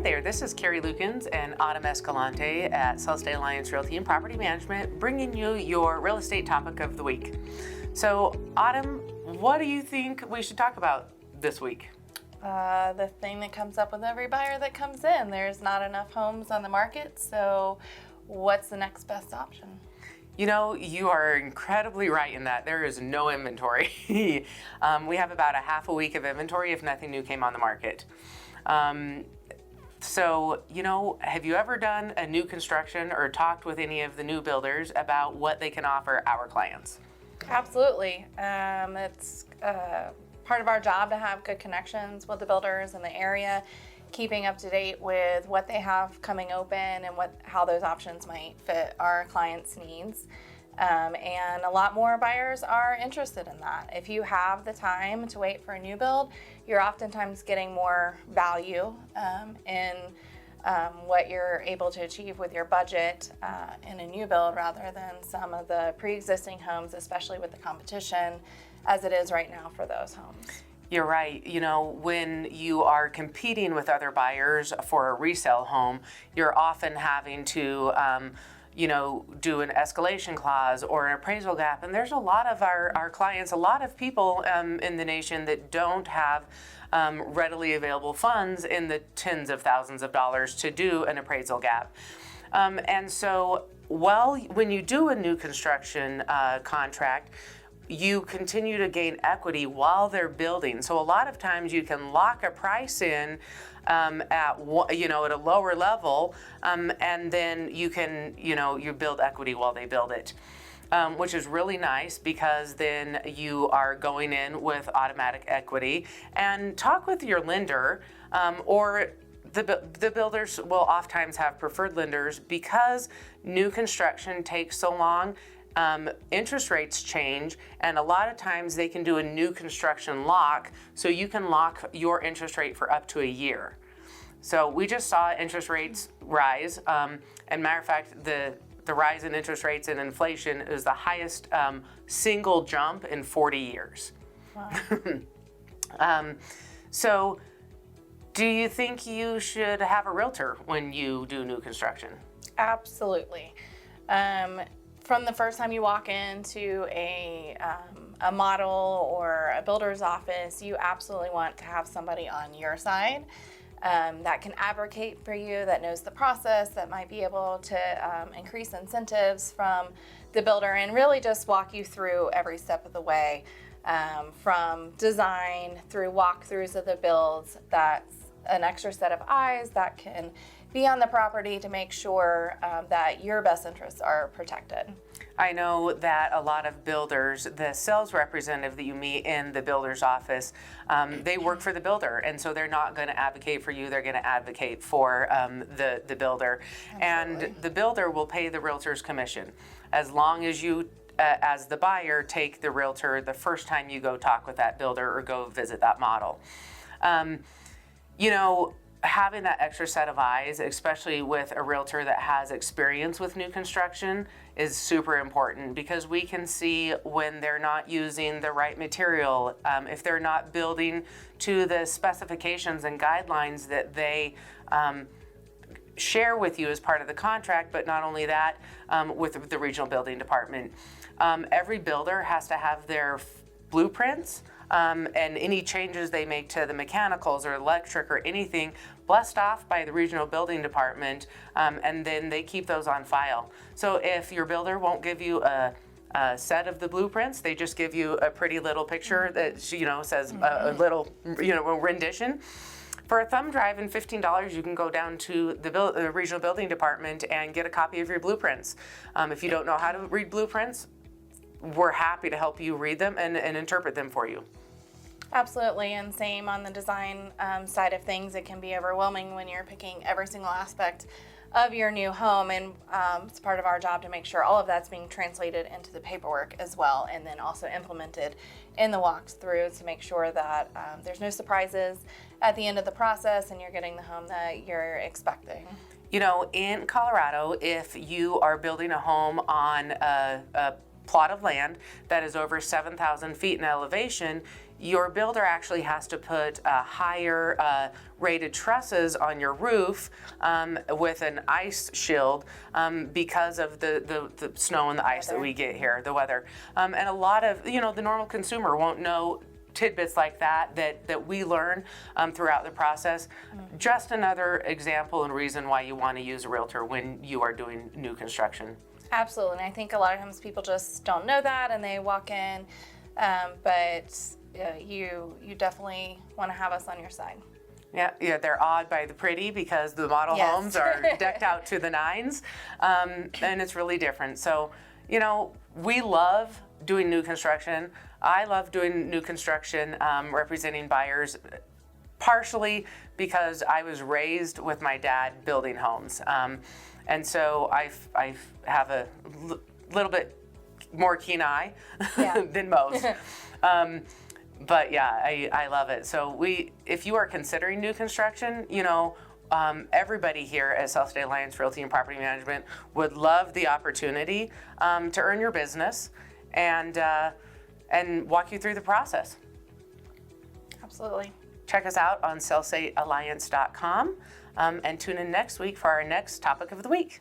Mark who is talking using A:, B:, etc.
A: there, this is Carrie Lukens and Autumn Escalante at Sellstate Alliance Realty and Property Management, bringing you your real estate topic of the week. So, Autumn, what do you think we should talk about this week?
B: The thing that comes up with every buyer that comes in, there's not enough homes on the market, so what's the next best option?
A: You know, you are incredibly right in that there is no inventory. We have about a half a week of inventory if nothing new came on the market. So, you know, have you ever done a new construction or talked with any of the new builders about what they can offer our clients?
B: Absolutely. It's part of our job to have good connections with the builders in the area, keeping up to date with what they have coming open and how those options might fit our clients' needs. And a lot more buyers are interested in that. If you have the time to wait for a new build, you're oftentimes getting more value in what you're able to achieve with your budget in a new build rather than some of the pre-existing homes, especially with the competition as it is right now for those homes.
A: You're right. You know, when you are competing with other buyers for a resale home, you're often having to do an escalation clause or an appraisal gap. And there's a lot of our clients, a lot of people in the nation that don't have readily available funds in the tens of thousands of dollars to do an appraisal gap. And so, when you do a new construction contract, you continue to gain equity while they're building. So a lot of times you can lock a price in at a lower level, and then you can you build equity while they build it, which is really nice because then you are going in with automatic equity. And talk with your lender or the builders will oftentimes have preferred lenders because new construction takes so long. Interest rates change, and a lot of times they can do a new construction lock, so you can lock your interest rate for up to a year. So we just saw interest rates rise, and matter of fact, the rise in interest rates and inflation is the highest single jump in 40 years.
B: Wow.
A: So do you think you should have a realtor when you do new construction?
B: Absolutely. From the first time you walk into a model or a builder's office, you absolutely want to have somebody on your side that can advocate for you, that knows the process, that might be able to increase incentives from the builder and really just walk you through every step of the way, from design through walkthroughs of the builds. That's an extra set of eyes that can be on the property to make sure that your best interests are protected.
A: I know that a lot of builders, the sales representative that you meet in the builder's office, they work for the builder, and so they're not going to advocate for you, they're going to advocate for the builder. Absolutely. And the builder will pay the realtor's commission as long as you as the buyer take the realtor the first time you go talk with that builder or go visit that model. Having that extra set of eyes, especially with a realtor that has experience with new construction, is super important because we can see when they're not using the right material, if they're not building to the specifications and guidelines that they share with you as part of the contract, but not only that, with the regional building department. Every builder has to have their blueprints and any changes they make to the mechanicals or electric or anything blessed off by the regional building department, and then they keep those on file. So if your builder won't give you a set of the blueprints, they just give you a pretty little picture that says a little rendition. For a thumb drive and $15, you can go down to the regional building department and get a copy of your blueprints. If you don't know how to read blueprints, we're happy to help you read them and interpret them for you.
B: Absolutely, and same on the design side of things. It can be overwhelming when you're picking every single aspect of your new home, and it's part of our job to make sure all of that's being translated into the paperwork as well, and then also implemented in the walkthrough to make sure that there's no surprises at the end of the process and you're getting the home that you're expecting.
A: In Colorado, if you are building a home on a plot of land that is over 7,000 feet in elevation, your builder actually has to put higher rated trusses on your roof with an ice shield because of the snow and the ice that we get here, the weather. And a lot of, the normal consumer won't know tidbits like that we learn throughout the process. Just another example and reason why you want to use a realtor when you are doing new construction.
B: Absolutely, and I think a lot of times people just don't know that and they walk in, but you definitely want to have us on your side.
A: Yeah, they're awed by the pretty because the model
B: Yes.
A: homes are decked out to the nines, and it's really different. So, we love doing new construction. I love doing new construction, representing buyers, partially because I was raised with my dad building homes. And so I have a little bit more keen eye than most. But yeah, I love it. So if you are considering new construction, everybody here at Sellstate Alliance Realty and Property Management would love the opportunity to earn your business and walk you through the process.
B: Absolutely.
A: Check us out on sellstatealliance.com and tune in next week for our next topic of the week.